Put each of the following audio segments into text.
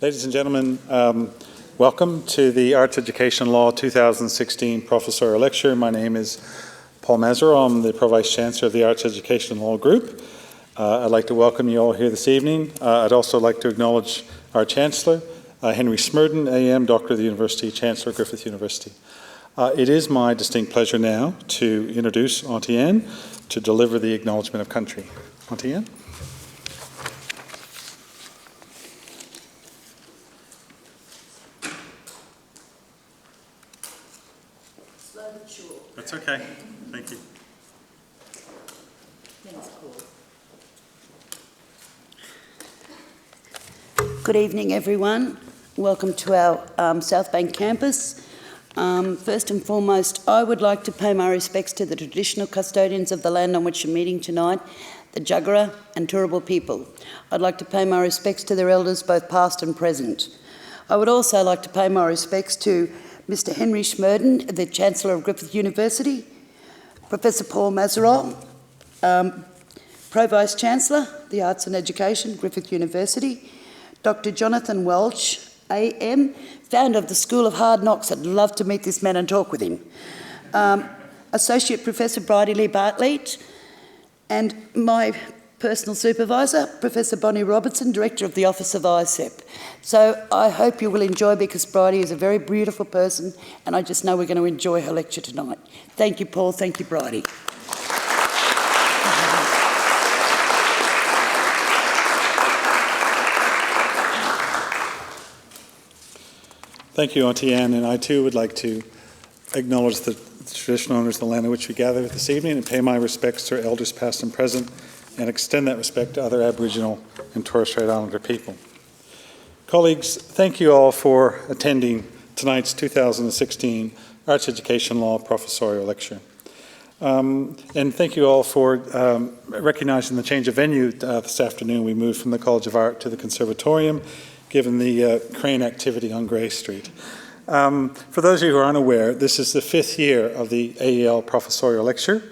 Ladies and gentlemen, welcome to the Arts Education Law 2016 Professorial Lecture. My name is Paul Mazerow. I'm the Pro-Vice Chancellor of the Arts Education Law Group. I'd like to welcome you all here this evening. I'd also like to acknowledge our Chancellor, Henry Smerdon, AM, Doctor of the University, Chancellor of Griffith University. It is my distinct pleasure now to introduce Auntie Anne to deliver the Acknowledgement of Country. Auntie Anne? That's okay. Thank you. Thanks, Paul. Good evening, everyone. Welcome to our South Bank campus. First and foremost, I would like to pay my respects to the traditional custodians of the land on which you're meeting tonight, the Jagera and Turrbal people. I'd like to pay my respects to their elders, both past and present. I would also like to pay my respects to Mr. Henry Smerdon, the Chancellor of Griffith University, Professor Paul Mazerow, Pro-Vice Chancellor, the Arts and Education, Griffith University, Dr. Jonathan Welch, AM, founder of the School of Hard Knocks. I'd love to meet this man and talk with him. Associate Professor Brydie-Leigh Bartleet, and my personal supervisor, Professor Bonnie Robertson, Director of the Office of ISEP. So I hope you will enjoy, because Bridie is a very beautiful person, and I just know we're going to enjoy her lecture tonight. Thank you, Paul. Thank you, Bridie. Thank you, Auntie Anne, and I too would like to acknowledge the traditional owners of the land on which we gather this evening and pay my respects to our elders past and present, and extend that respect to other Aboriginal and Torres Strait Islander people. Colleagues, thank you all for attending tonight's 2016 Arts Education Law Professorial Lecture. And thank you all for recognizing the change of venue this afternoon. We moved from the College of Art to the Conservatorium, given the crane activity on Grey Street. For those of you who are unaware, this is the 5th year of the AEL Professorial Lecture,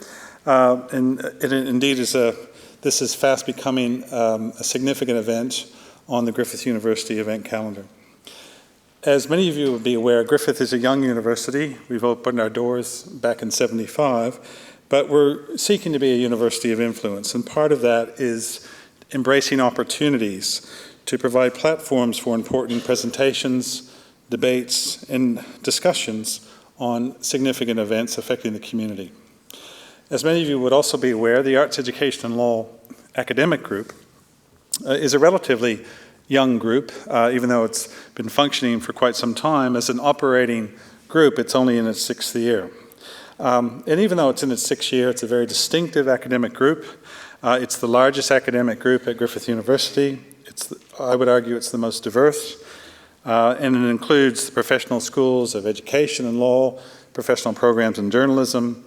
and it indeed is this is fast becoming a significant event on the Griffith University event calendar. As many of you will be aware, Griffith is a young university. We've opened our doors back in '75, but we're seeking to be a university of influence, and part of that is embracing opportunities to provide platforms for important presentations, debates, and discussions on significant events affecting the community. As many of you would also be aware, the Arts Education and Law Academic Group is a relatively young group, even though it's been functioning for quite some time. As an operating group, it's only in its 6th year. And even though it's in its 6th year, it's a very distinctive academic group. It's the largest academic group at Griffith University. I would argue it's the most diverse, and it includes the professional schools of education and law, professional programs in journalism,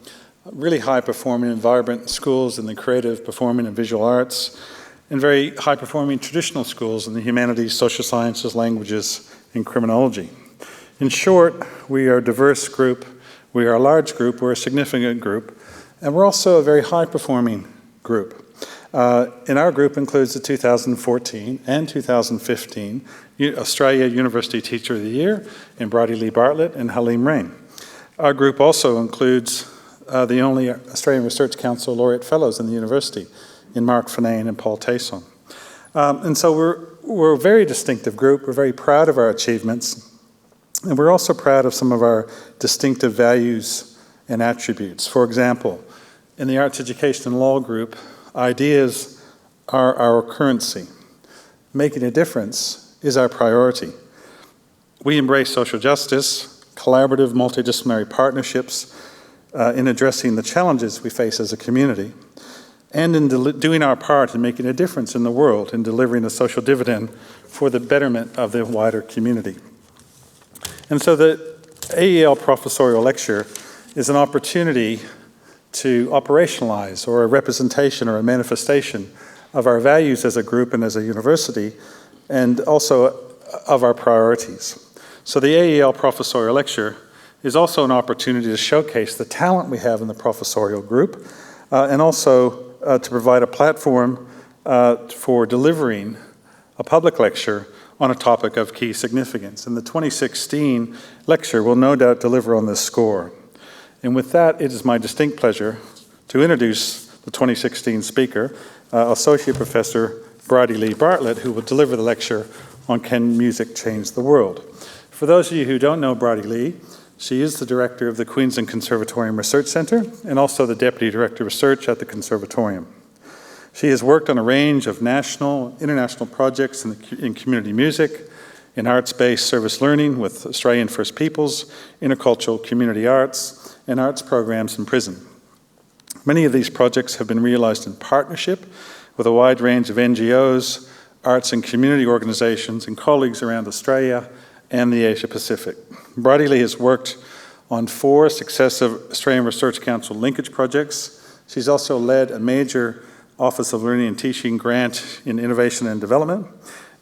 really high-performing and vibrant schools in the creative, performing, and visual arts, and very high-performing traditional schools in the humanities, social sciences, languages, and criminology. In short, we are a diverse group, we are a large group, we're a significant group, and we're also a very high-performing group. And our group includes the 2014 and 2015 Australia University Teacher of the Year in Brydie-Leigh Bartleet and Halim Rain. Our group also includes the only Australian Research Council laureate fellows in the university, in Mark Finane and Paul Tayson. And so we're a very distinctive group. We're very proud of our achievements, and we're also proud of some of our distinctive values and attributes. For example, in the Arts Education and Law group, ideas are our currency. Making a difference is our priority. We embrace social justice, collaborative multidisciplinary partnerships in addressing the challenges we face as a community, and in doing our part in making a difference in the world, in delivering a social dividend for the betterment of the wider community. And so the AEL Professorial Lecture is an opportunity to operationalize, or a representation or a manifestation of our values as a group and as a university, and also of our priorities. So the AEL Professorial Lecture is also an opportunity to showcase the talent we have in the professorial group, and also to provide a platform for delivering a public lecture on a topic of key significance. And the 2016 lecture will no doubt deliver on this score. And with that, it is my distinct pleasure to introduce the 2016 speaker, Associate Professor Brydie-Leigh Bartleet, who will deliver the lecture on Can Music Change the World? For those of you who don't know Brydie-Leigh, she is the director of the Queensland Conservatorium Research Centre and also the Deputy Director of Research at the Conservatorium. She has worked on a range of national, international projects in community music, in arts-based service learning with Australian First Peoples, intercultural community arts, and arts programs in prison. Many of these projects have been realised in partnership with a wide range of NGOs, arts and community organisations, and colleagues around Australia and the Asia Pacific. Brydie-Leigh has worked on 4 successive Australian Research Council linkage projects. She's also led a major Office of Learning and Teaching grant in innovation and development,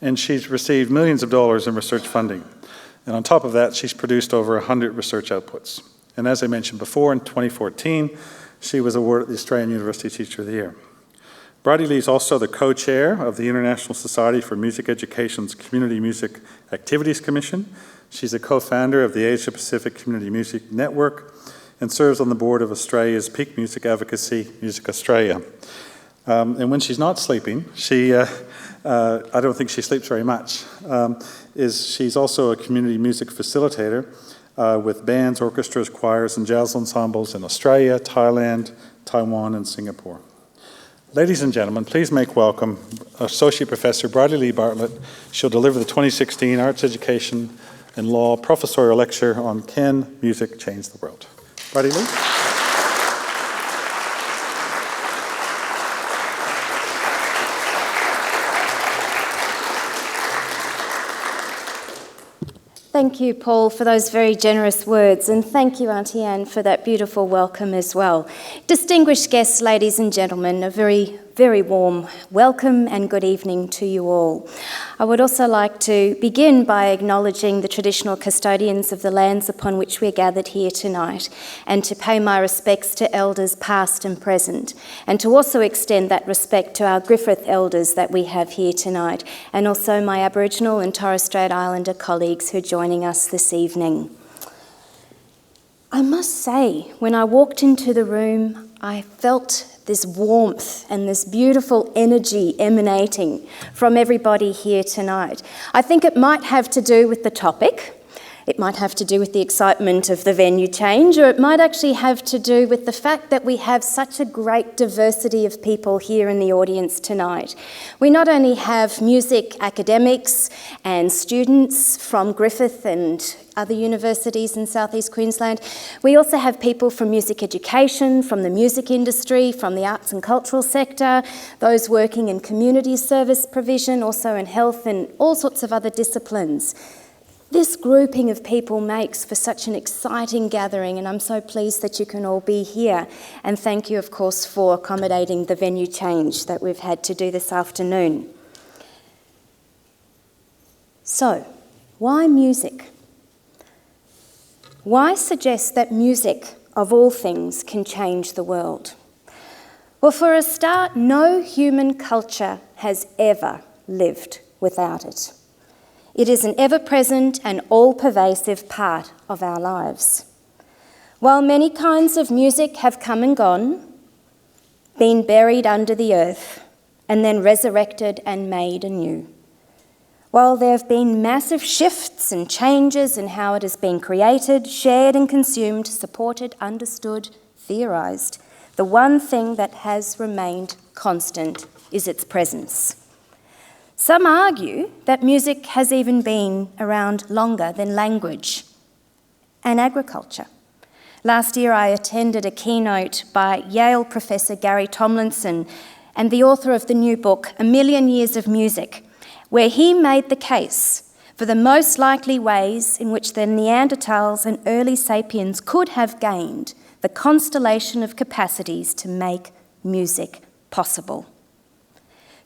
and she's received millions of dollars in research funding. And on top of that, she's produced over 100 research outputs. And as I mentioned before, in 2014, she was awarded the Australian University Teacher of the Year. Brydie-Leigh is also the co-chair of the International Society for Music Education's Community Music Activities Commission. She's a co-founder of the Asia Pacific Community Music Network and serves on the board of Australia's peak music advocacy, Music Australia. And when she's not sleeping, I don't think she sleeps very much, she's also a community music facilitator with bands, orchestras, choirs, and jazz ensembles in Australia, Thailand, Taiwan, and Singapore. Ladies and gentlemen, please make welcome Associate Professor Brydie-Leigh Bartleet. She'll deliver the 2016 Arts Education and Law Professorial Lecture on Can Music Change the World? Brydie-Leigh? Thank you, Paul, for those very generous words, and thank you, Auntie Anne, for that beautiful welcome as well. Distinguished guests, ladies and gentlemen, a very, very warm welcome and good evening to you all. I would also like to begin by acknowledging the traditional custodians of the lands upon which we're gathered here tonight, and to pay my respects to elders past and present, and to also extend that respect to our Griffith elders that we have here tonight, and also my Aboriginal and Torres Strait Islander colleagues who are joining us this evening. I must say, when I walked into the room, I felt this warmth and this beautiful energy emanating from everybody here tonight. I think it might have to do with the topic. It might have to do with the excitement of the venue change, or it might actually have to do with the fact that we have such a great diversity of people here in the audience tonight. We not only have music academics and students from Griffith and other universities in southeast Queensland, we also have people from music education, from the music industry, from the arts and cultural sector, those working in community service provision, also in health and all sorts of other disciplines. This grouping of people makes for such an exciting gathering, and I'm so pleased that you can all be here. And thank you, of course, for accommodating the venue change that we've had to do this afternoon. So, why music? Why suggest that music, of all things, can change the world? Well, for a start, no human culture has ever lived without it. It is an ever-present and all-pervasive part of our lives. While many kinds of music have come and gone, been buried under the earth, and then resurrected and made anew, while there have been massive shifts and changes in how it has been created, shared and consumed, supported, understood, theorised, the one thing that has remained constant is its presence. Some argue that music has even been around longer than language and agriculture. Last year I attended a keynote by Yale Professor Gary Tomlinson and the author of the new book, A Million Years of Music, where he made the case for the most likely ways in which the Neanderthals and early sapiens could have gained the constellation of capacities to make music possible.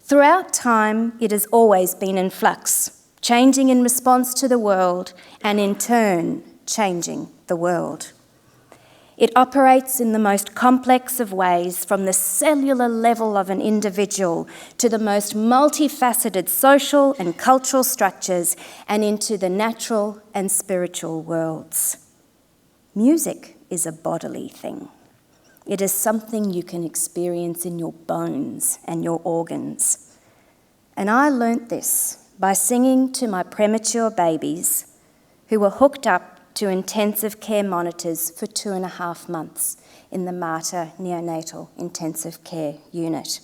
Throughout time, it has always been in flux, changing in response to the world and in turn, changing the world. It operates in the most complex of ways, from the cellular level of an individual to the most multifaceted social and cultural structures and into the natural and spiritual worlds. Music is a bodily thing. It is something you can experience in your bones and your organs. And I learnt this by singing to my premature babies who were hooked up to intensive care monitors for 2.5 months in the Mater Neonatal Intensive Care Unit.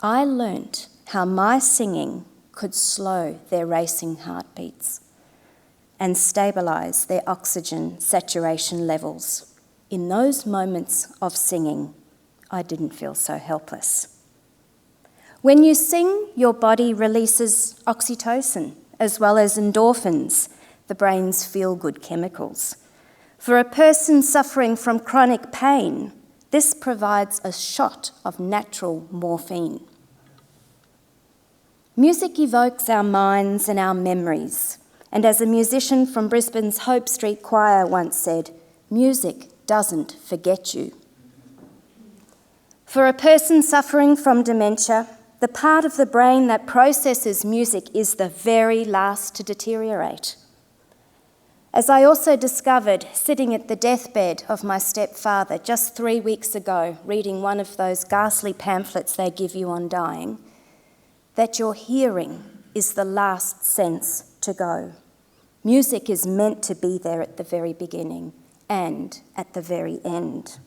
I learnt how my singing could slow their racing heartbeats and stabilise their oxygen saturation levels. In those moments of singing, I didn't feel so helpless. When you sing, your body releases oxytocin as well as endorphins, the brain's feel-good chemicals. For a person suffering from chronic pain, this provides a shot of natural morphine. Music evokes our minds and our memories, and as a musician from Brisbane's Hope Street Choir once said, music doesn't forget you. For a person suffering from dementia, the part of the brain that processes music is the very last to deteriorate. As I also discovered sitting at the deathbed of my stepfather just 3 weeks ago, reading one of those ghastly pamphlets they give you on dying, that your hearing is the last sense to go. Music is meant to be there at the very beginning and at the very end.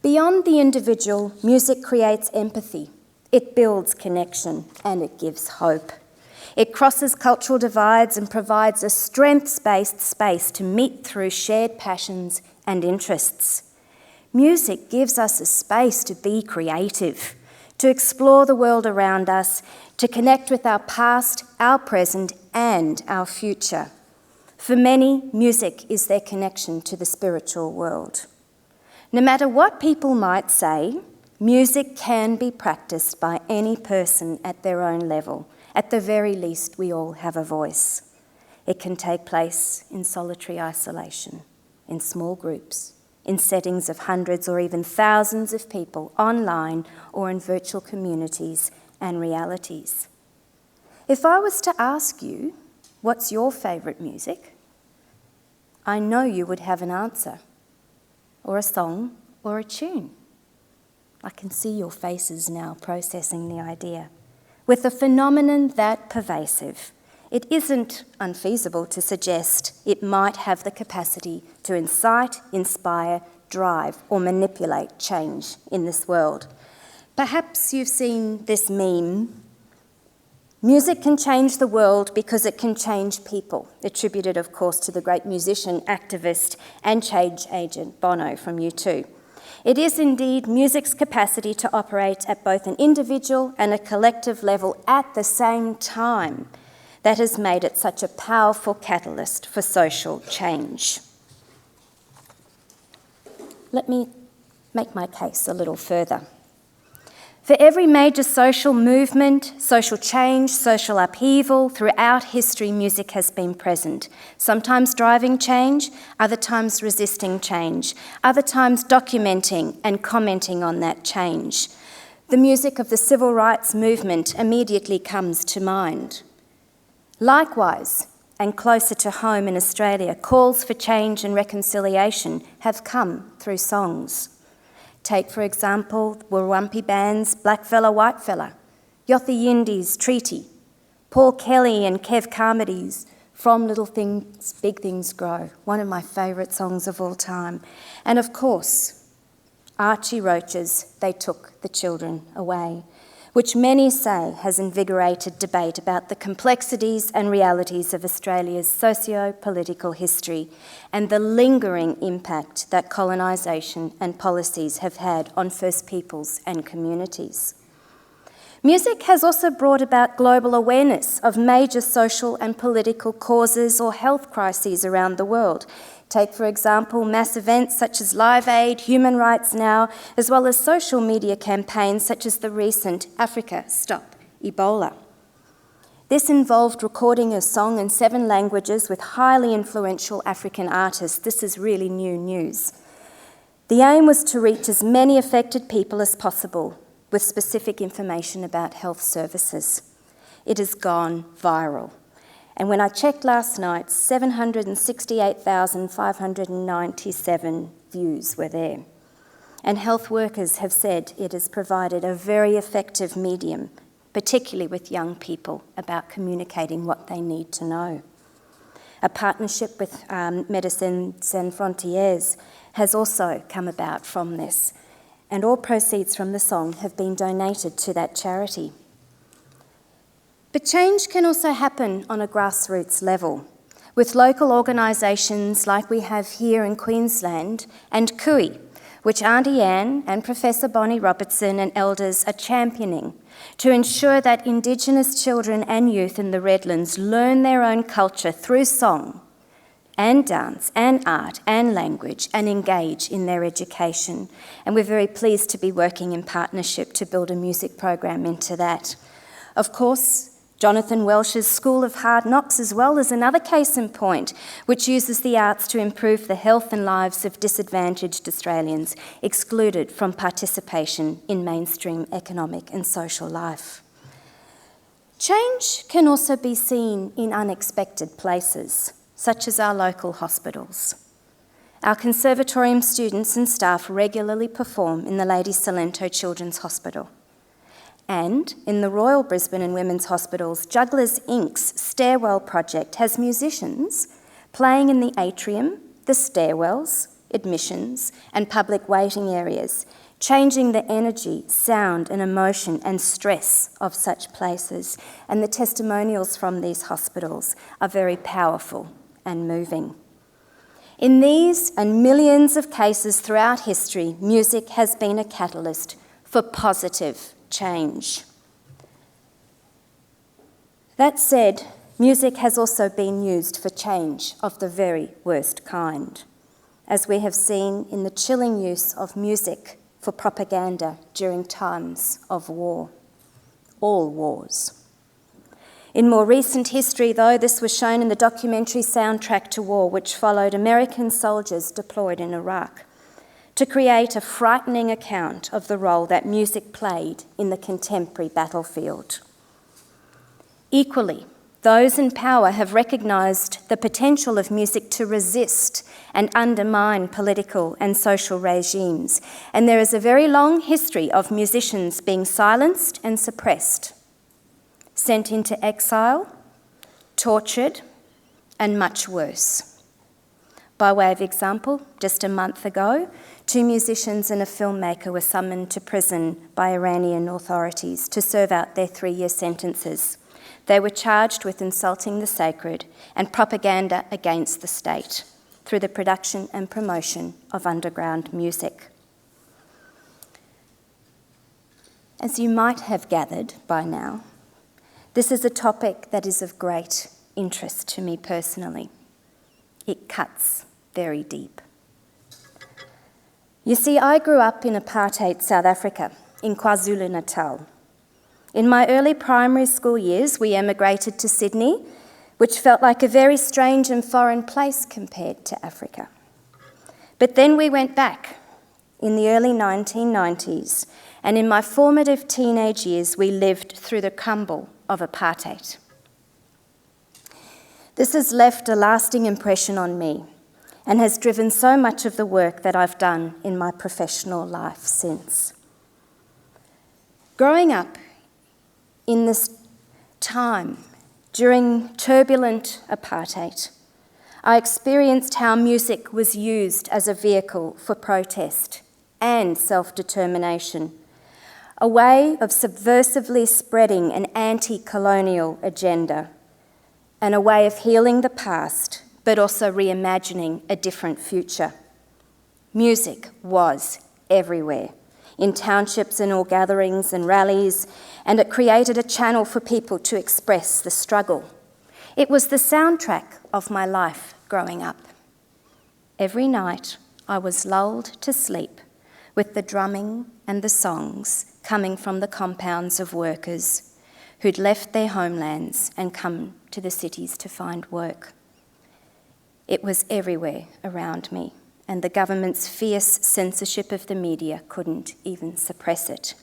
Beyond the individual, music creates empathy. It builds connection and it gives hope. It crosses cultural divides and provides a strengths-based space to meet through shared passions and interests. Music gives us a space to be creative, to explore the world around us, to connect with our past, our present, and our future. For many, music is their connection to the spiritual world. No matter what people might say, music can be practiced by any person at their own level. At the very least, we all have a voice. It can take place in solitary isolation, in small groups, in settings of hundreds or even thousands of people, online or in virtual communities and realities. If I was to ask you, what's your favourite music? I know you would have an answer, or a song, or a tune. I can see your faces now processing the idea. With a phenomenon that pervasive, it isn't unfeasible to suggest it might have the capacity to incite, inspire, drive, or manipulate change in this world. Perhaps you've seen this meme. Music can change the world because it can change people, attributed, of course, to the great musician, activist, and change agent Bono from U2. It is indeed music's capacity to operate at both an individual and a collective level at the same time that has made it such a powerful catalyst for social change. Let me make my case a little further. For every major social movement, social change, social upheaval, throughout history, music has been present, sometimes driving change, other times resisting change, other times documenting and commenting on that change. The music of the civil rights movement immediately comes to mind. Likewise, and closer to home in Australia, calls for change and reconciliation have come through songs. Take, for example, Warumpi Band's Black Fella, White Fella, Yothu Yindi's Treaty, Paul Kelly and Kev Carmody's From Little Things, Big Things Grow, one of my favourite songs of all time. And of course, Archie Roach's They Took the Children Away, which many say has invigorated debate about the complexities and realities of Australia's socio-political history and the lingering impact that colonisation and policies have had on First Peoples and communities. Music has also brought about global awareness of major social and political causes or health crises around the world. Take, for example, mass events such as Live Aid, Human Rights Now, as well as social media campaigns such as the recent Africa Stop Ebola. This involved recording a song in 7 languages with highly influential African artists. This is really new news. The aim was to reach as many affected people as possible with specific information about health services. It has gone viral. And when I checked last night, 768,597 views were there. And health workers have said it has provided a very effective medium, particularly with young people, about communicating what they need to know. A partnership with Médecins Sans Frontières has also come about from this, and all proceeds from the song have been donated to that charity. But change can also happen on a grassroots level, with local organisations like we have here in Queensland and CUI, which Auntie Anne and Professor Bonnie Robertson and elders are championing to ensure that Indigenous children and youth in the Redlands learn their own culture through song and dance and art and language and engage in their education. And we're very pleased to be working in partnership to build a music program into that. Of course, Jonathan Welsh's School of Hard Knocks as well is another case in point, which uses the arts to improve the health and lives of disadvantaged Australians excluded from participation in mainstream economic and social life. Change can also be seen in unexpected places, such as our local hospitals. Our conservatorium students and staff regularly perform in the Lady Salento Children's Hospital. And in the Royal Brisbane and Women's Hospitals, Jugglers Inc.'s Stairwell project has musicians playing in the atrium, the stairwells, admissions, and public waiting areas, changing the energy, sound, and emotion and stress of such places. And the testimonials from these hospitals are very powerful and moving. In these and millions of cases throughout history, music has been a catalyst for positive change. That said, music has also been used for change of the very worst kind, as we have seen in the chilling use of music for propaganda during times of war, all wars. In more recent history, though, this was shown in the documentary Soundtrack to War, which followed American soldiers deployed in Iraq, to create a frightening account of the role that music played in the contemporary battlefield. Equally, those in power have recognised the potential of music to resist and undermine political and social regimes, and there is a very long history of musicians being silenced and suppressed, sent into exile, tortured, and much worse. By way of example, just a month ago, 2 musicians and a filmmaker were summoned to prison by Iranian authorities to serve out their 3-year sentences. They were charged with insulting the sacred and propaganda against the state through the production and promotion of underground music. As you might have gathered by now, this is a topic that is of great interest to me personally. It cuts very deep. You see, I grew up in apartheid South Africa, in KwaZulu-Natal. In my early primary school years, we emigrated to Sydney, which felt like a very strange and foreign place compared to Africa. But then we went back in the early 1990s, and in my formative teenage years, we lived through the crumble of apartheid. This has left a lasting impression on me and has driven so much of the work that I've done in my professional life since. Growing up in this time during turbulent apartheid, I experienced how music was used as a vehicle for protest and self-determination, a way of subversively spreading an anti-colonial agenda, and a way of healing the past, but also reimagining a different future. Music was everywhere, in townships and all gatherings and rallies, and it created a channel for people to express the struggle. It was the soundtrack of my life growing up. Every night I was lulled to sleep with the drumming and the songs coming from the compounds of workers who'd left their homelands and come to the cities to find work. It was everywhere around me, and the government's fierce censorship of the media couldn't even suppress it.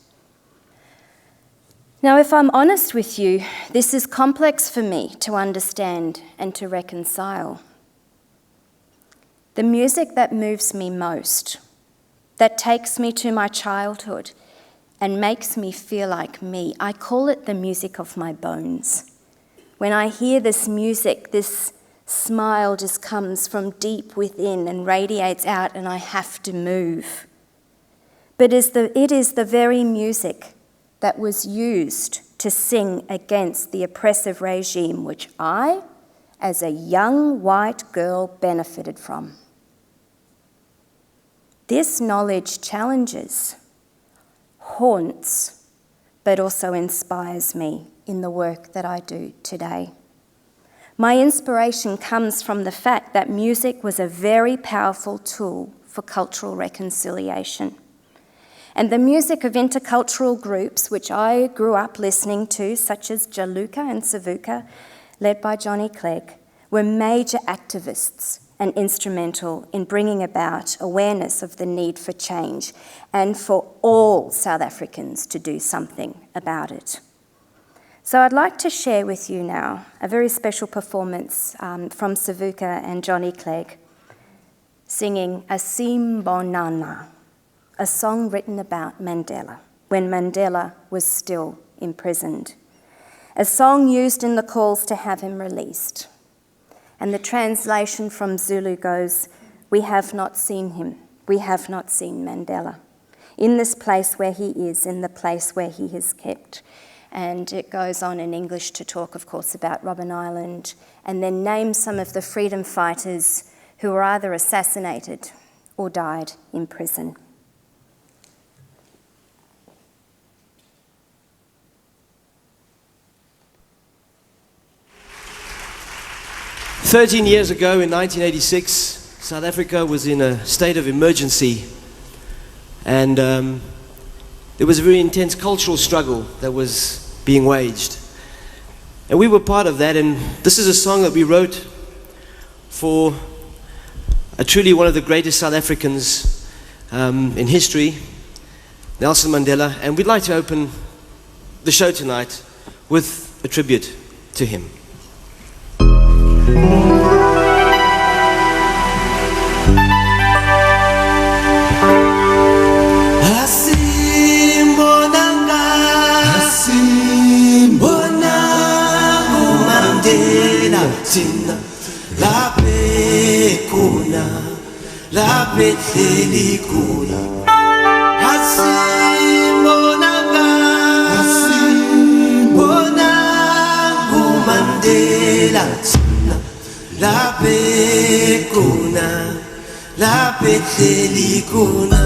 Now, if I'm honest with you, this is complex for me to understand and to reconcile. The music that moves me most, that takes me to my childhood and makes me feel like me, I call it the music of my bones. When I hear this music, this smile just comes from deep within and radiates out, and I have to move. But it is the very music that was used to sing against the oppressive regime which I, as a young white girl, benefited from. This knowledge challenges, haunts, but also inspires me in the work that I do today. My inspiration comes from the fact that music was a very powerful tool for cultural reconciliation. And the music of intercultural groups, which I grew up listening to, such as Jaluka and Savuka, led by Johnny Clegg, were major activists and instrumental in bringing about awareness of the need for change and for all South Africans to do something about it. So I'd like to share with you now a very special performance from Savuka and Johnny Clegg singing Asimbonana, a song written about Mandela, when Mandela was still imprisoned. A song used in the calls to have him released. And the translation from Zulu goes, "We have not seen him, we have not seen Mandela. In this place where he is, in the place where he is kept." And it goes on in English to talk, of course, about Robben Island, and then name some of the freedom fighters who were either assassinated or died in prison. 13 years ago, in 1986, South Africa was in a state of emergency, and there was a very intense cultural struggle that was being waged. And we were part of that, and this is a song that we wrote for truly one of the greatest South Africans in history, Nelson Mandela, and we'd like to open the show tonight with a tribute to him. Tina la pekuna la peteli kuna Asimbonanga Mandela Tina la pekuna la peteli kuna.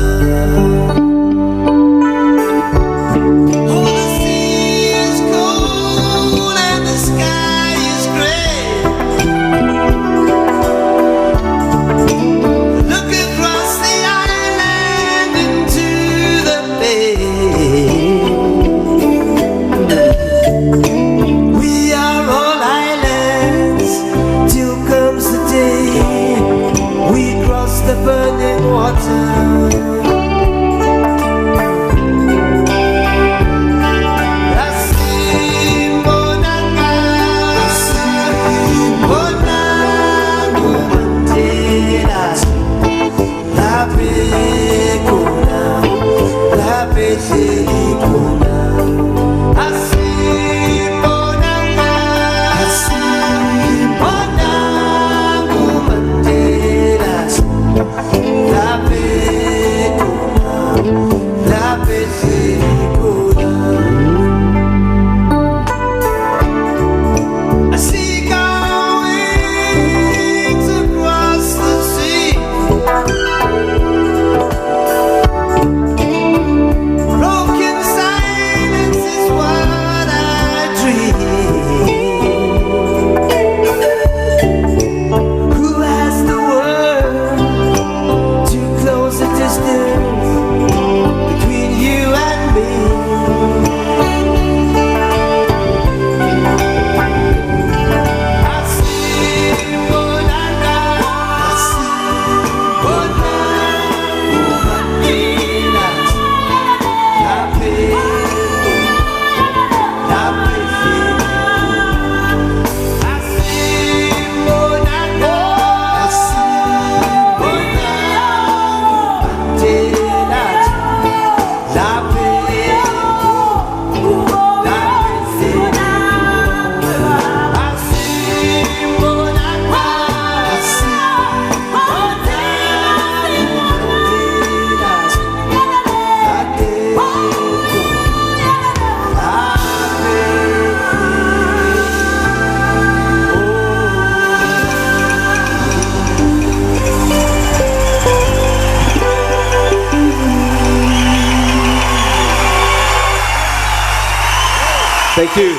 Thank you.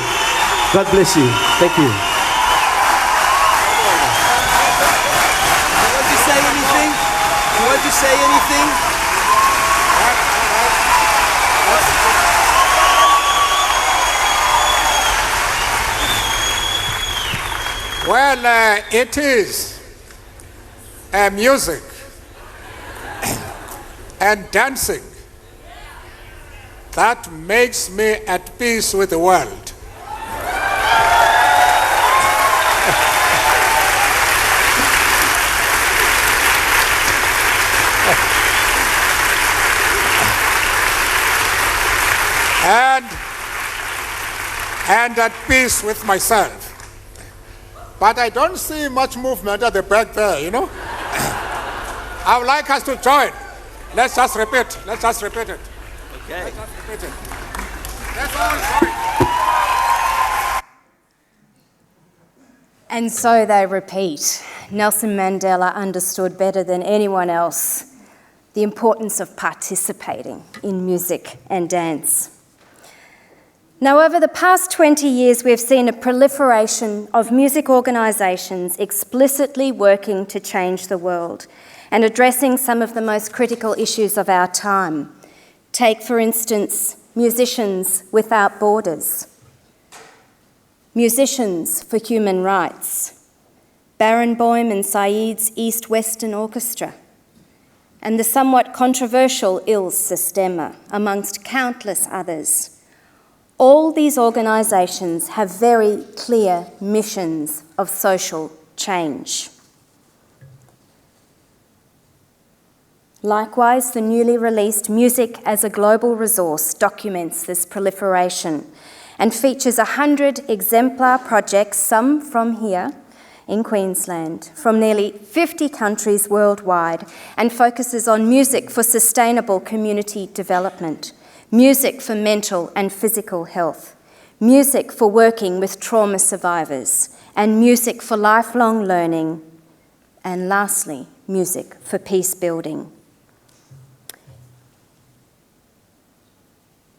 God bless you. Thank you. You want to say anything? You want to say anything? Well, it is music and dancing that makes me at peace with the world. and at peace with myself. But I don't see much movement at the back there, you know. I would like us to join. Let's just repeat. Let's just repeat it. Okay. Let's just repeat it. Let's all join. And so they repeat. Nelson Mandela understood better than anyone else the importance of participating in music and dance. Now, over the past 20 years, we've seen a proliferation of music organisations explicitly working to change the world and addressing some of the most critical issues of our time. Take, for instance, Musicians Without Borders, Musicians for Human Rights, Barenboim and Said's East-Western Orchestra, and the somewhat controversial Il Sistema, amongst countless others. All these organisations have very clear missions of social change. Likewise, the newly released Music as a Global Resource documents this proliferation and features 100 exemplar projects, some from here in Queensland, from nearly 50 countries worldwide, and focuses on music for sustainable community development, music for mental and physical health, music for working with trauma survivors, and music for lifelong learning, and lastly, music for peace building.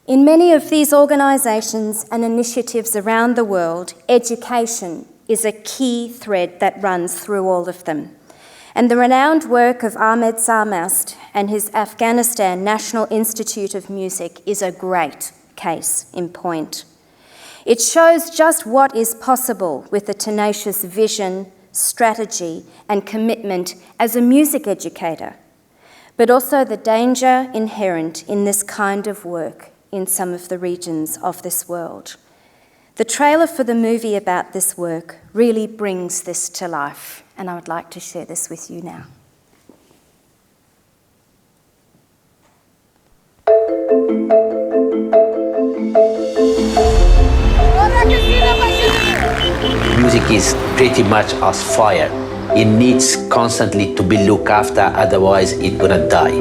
In many of these organisations and initiatives around the world, education is a key thread that runs through all of them. And the renowned work of Ahmed Sarmast and his Afghanistan National Institute of Music is a great case in point. It shows just what is possible with a tenacious vision, strategy, and commitment as a music educator, but also the danger inherent in this kind of work in some of the regions of this world. The trailer for the movie about this work really brings this to life, and I would like to share this with you now. Music is pretty much as fire. It needs constantly to be looked after, otherwise it's gonna die.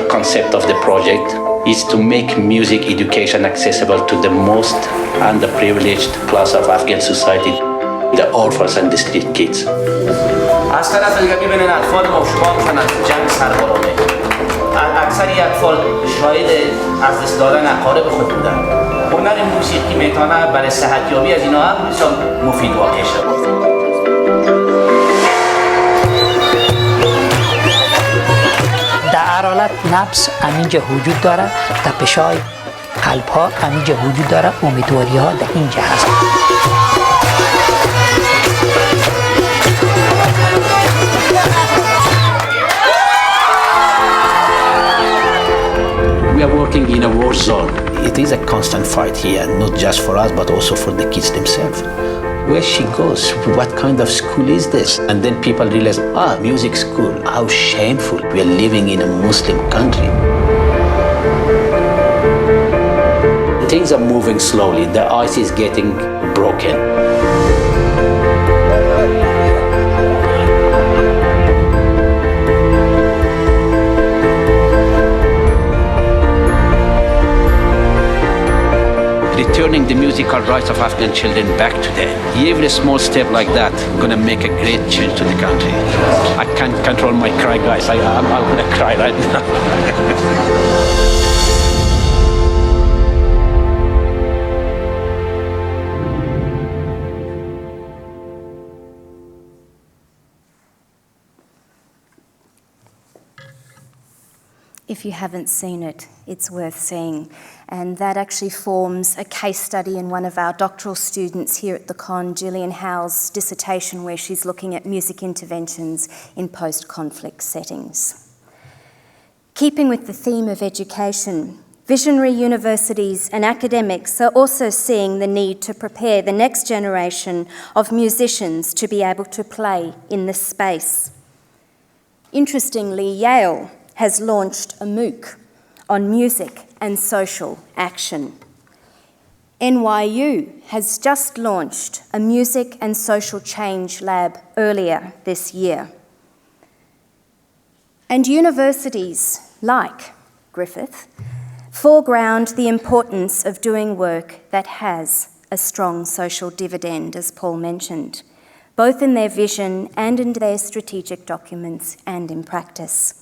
Concept of the project is to make music education accessible to the most underprivileged class of Afghan society, the orphans and the street kids. از طرف دیگه ببینن اطفال مشکوک میشن از جنگ سربارانه. اکثری اطفال شاهد از دست دادن اقارب خود بودن. هنر موسیقی میتونه برای صحتیابی از اینا هم بسیار مفید واقع شود. در حالت نبض همینجا وجود داره، تپش‌های قلب ها همینجا وجود داره، امیدواری ها در اینجا هست. We are working in a war zone. It is a constant fight here, not just for us, but also for the kids themselves. Where she goes, what kind of school is this? And then people realize, music school, how shameful. We are living in a Muslim country. Things are moving slowly. The ice is getting broken. returning the musical rights of Afghan children back to them. Every small step like that gonna make a great change to the country. I can't control my cry, guys. I'm gonna cry right now. If you haven't seen it, it's worth seeing. And that actually forms a case study in one of our doctoral students here at the Con, Gillian Howe's dissertation, where she's looking at music interventions in post-conflict settings. Keeping with the theme of education, visionary universities and academics are also seeing the need to prepare the next generation of musicians to be able to play in this space. Interestingly, Yale has launched a MOOC on music and social action. NYU has just launched a music and social change lab earlier this year. And universities like Griffith foreground the importance of doing work that has a strong social dividend, as Paul mentioned, both in their vision and in their strategic documents and in practice.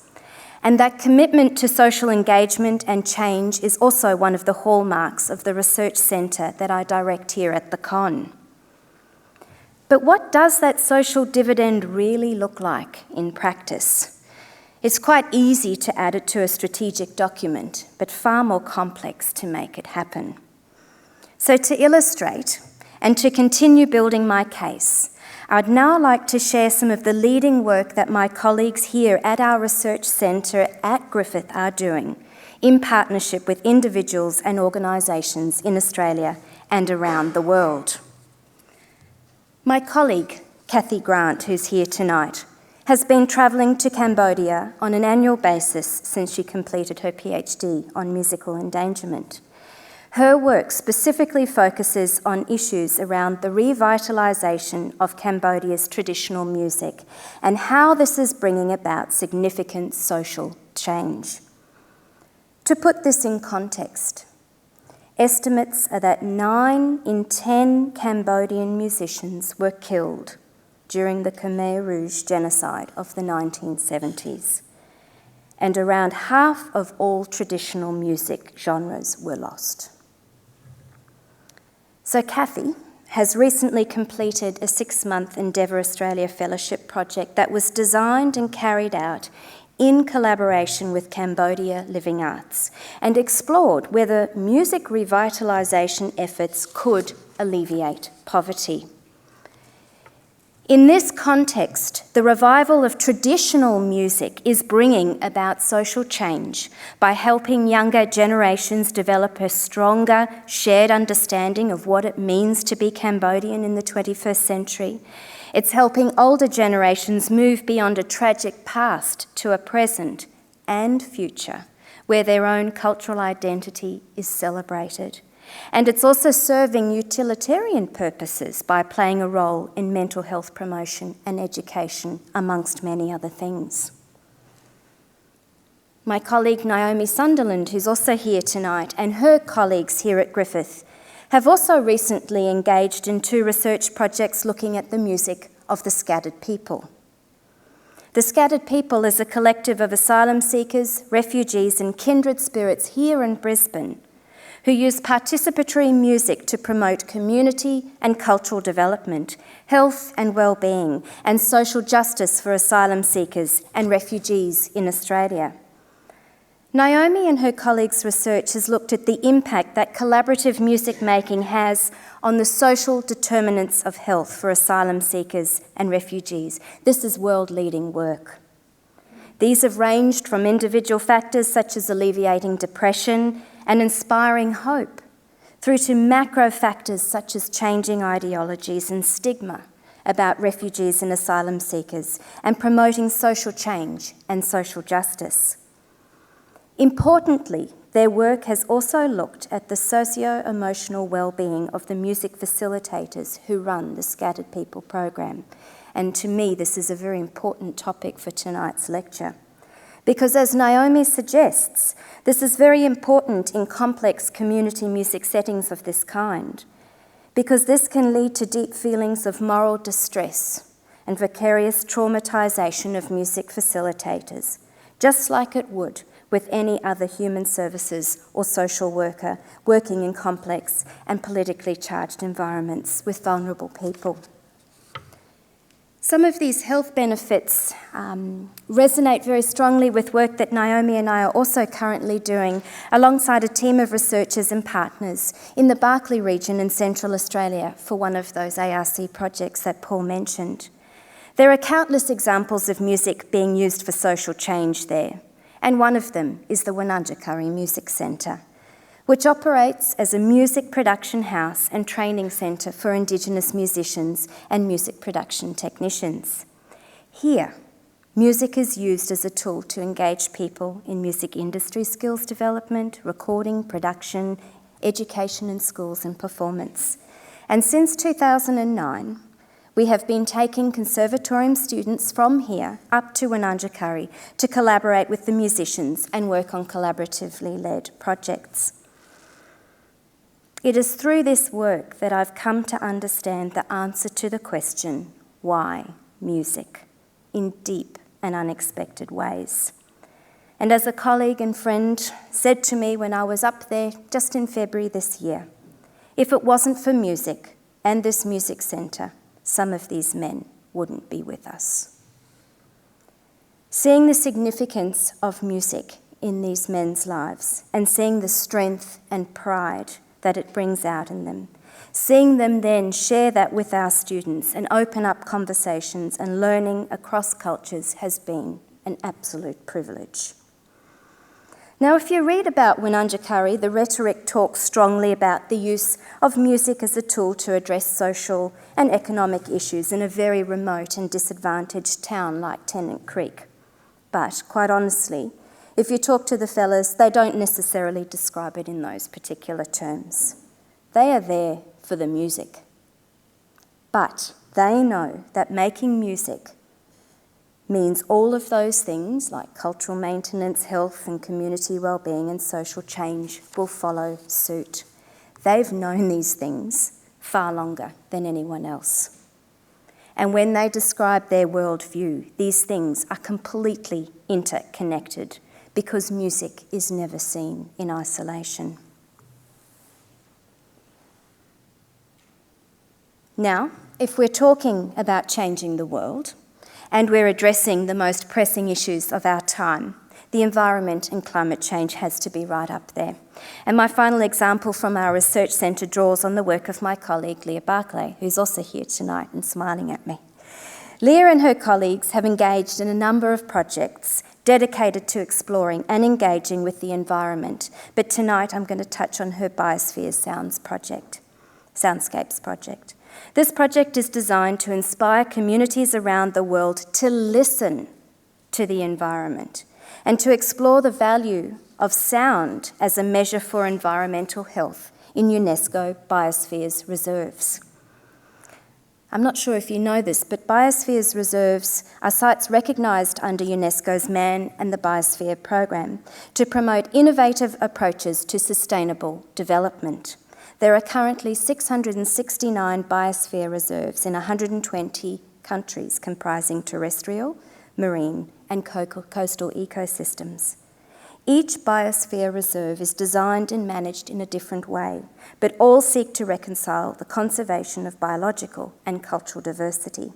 And that commitment to social engagement and change is also one of the hallmarks of the research centre that I direct here at the Con. But what does that social dividend really look like in practice? It's quite easy to add it to a strategic document, but far more complex to make it happen. So to illustrate and to continue building my case, I'd now like to share some of the leading work that my colleagues here at our research centre at Griffith are doing in partnership with individuals and organisations in Australia and around the world. My colleague, Kathy Grant, who's here tonight, has been travelling to Cambodia on an annual basis since she completed her PhD on musical endangerment. Her work specifically focuses on issues around the revitalisation of Cambodia's traditional music and how this is bringing about significant social change. To put this in context, estimates are that 9 in 10 Cambodian musicians were killed during the Khmer Rouge genocide of the 1970s, and around half of all traditional music genres were lost. So Kathy has recently completed a 6-month Endeavour Australia Fellowship project that was designed and carried out in collaboration with Cambodia Living Arts and explored whether music revitalisation efforts could alleviate poverty. In this context, the revival of traditional music is bringing about social change by helping younger generations develop a stronger shared understanding of what it means to be Cambodian in the 21st century. It's helping older generations move beyond a tragic past to a present and future where their own cultural identity is celebrated. And it's also serving utilitarian purposes by playing a role in mental health promotion and education, amongst many other things. My colleague Naomi Sunderland, who's also here tonight, and her colleagues here at Griffith have also recently engaged in 2 research projects looking at the music of the Scattered People. The Scattered People is a collective of asylum seekers, refugees and kindred spirits here in Brisbane who use participatory music to promote community and cultural development, health and well-being, and social justice for asylum seekers and refugees in Australia. Naomi and her colleagues' research has looked at the impact that collaborative music making has on the social determinants of health for asylum seekers and refugees. This is world-leading work. These have ranged from individual factors such as alleviating depression and inspiring hope, through to macro factors such as changing ideologies and stigma about refugees and asylum seekers, and promoting social change and social justice. Importantly, their work has also looked at the socio-emotional well-being of the music facilitators who run the Scattered People program. And to me, this is a very important topic for tonight's lecture. Because as Naomi suggests, this is very important in complex community music settings of this kind, because this can lead to deep feelings of moral distress and vicarious traumatisation of music facilitators, just like it would with any other human services or social worker working in complex and politically charged environments with vulnerable people. Some of these health benefits resonate very strongly with work that Naomi and I are also currently doing alongside a team of researchers and partners in the Barkly region in Central Australia for one of those ARC projects that Paul mentioned. There are countless examples of music being used for social change there, and one of them is the Wununjikari Music Centre, which operates as a music production house and training centre for Indigenous musicians and music production technicians. Here, music is used as a tool to engage people in music industry skills development, recording, production, education in schools and performance. And since 2009, we have been taking conservatorium students from here up to Wununjikari to collaborate with the musicians and work on collaboratively led projects. It is through this work that I've come to understand the answer to the question, why music, in deep and unexpected ways. And as a colleague and friend said to me when I was up there just in February this year, if it wasn't for music and this music centre, some of these men wouldn't be with us. Seeing the significance of music in these men's lives and seeing the strength and pride that it brings out in them, seeing them then share that with our students and open up conversations and learning across cultures has been an absolute privilege. Now, if you read about Wununjikari, the rhetoric talks strongly about the use of music as a tool to address social and economic issues in a very remote and disadvantaged town like Tennant Creek. But, quite honestly, if you talk to the fellas, they don't necessarily describe it in those particular terms. They are there for the music. But they know that making music means all of those things like cultural maintenance, health and community well-being and social change will follow suit. They've known these things far longer than anyone else. And when they describe their worldview, these things are completely interconnected because music is never seen in isolation. Now, if we're talking about changing the world, and we're addressing the most pressing issues of our time, the environment and climate change has to be right up there. And my final example from our research centre draws on the work of my colleague Leah Barclay, who's also here tonight and smiling at me. Leah and her colleagues have engaged in a number of projects dedicated to exploring and engaging with the environment, but tonight I'm going to touch on her Biosphere Soundscapes project. This project is designed to inspire communities around the world to listen to the environment and to explore the value of sound as a measure for environmental health in UNESCO Biospheres Reserves. I'm not sure if you know this, but Biospheres Reserves are sites recognised under UNESCO's Man and the Biosphere program to promote innovative approaches to sustainable development. There are currently 669 biosphere reserves in 120 countries comprising terrestrial, marine and coastal ecosystems. Each biosphere reserve is designed and managed in a different way, but all seek to reconcile the conservation of biological and cultural diversity.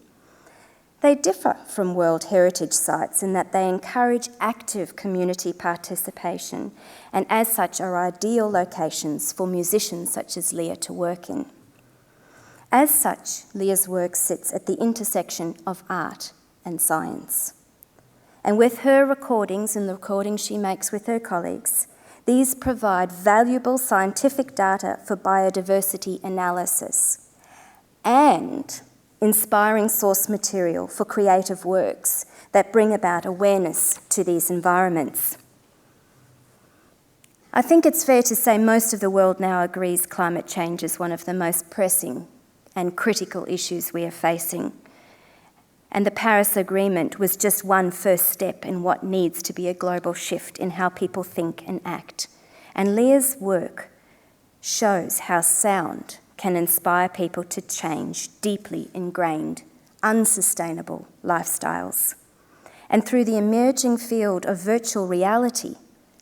They differ from World Heritage Sites in that they encourage active community participation and as such are ideal locations for musicians such as Leah to work in. As such, Leah's work sits at the intersection of art and science. And with her recordings and the recordings she makes with her colleagues, these provide valuable scientific data for biodiversity analysis and inspiring source material for creative works that bring about awareness to these environments. I think it's fair to say most of the world now agrees climate change is one of the most pressing and critical issues we are facing. And the Paris Agreement was just one first step in what needs to be a global shift in how people think and act. And Leah's work shows how sound can inspire people to change deeply ingrained, unsustainable lifestyles. And through the emerging field of virtual reality,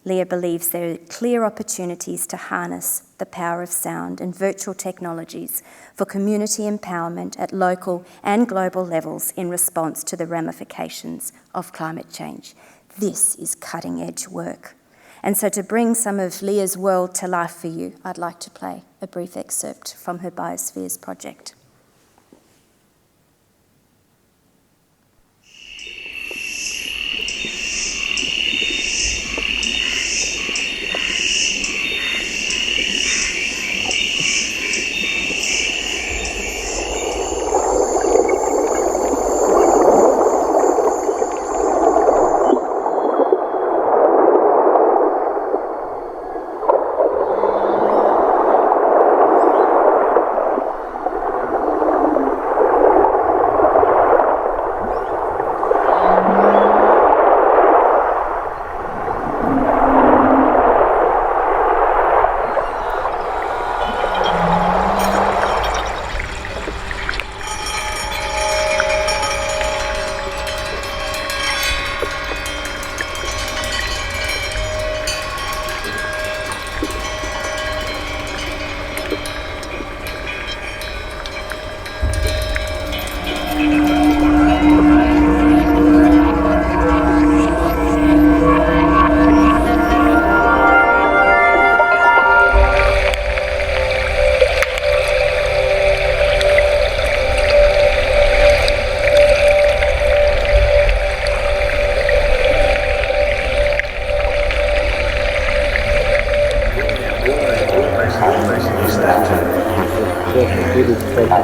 Leah believes there are clear opportunities to harness the power of sound and virtual technologies for community empowerment at local and global levels in response to the ramifications of climate change. This is cutting-edge work. And so to bring some of Leah's world to life for you, I'd like to play a brief excerpt from her Biospheres project.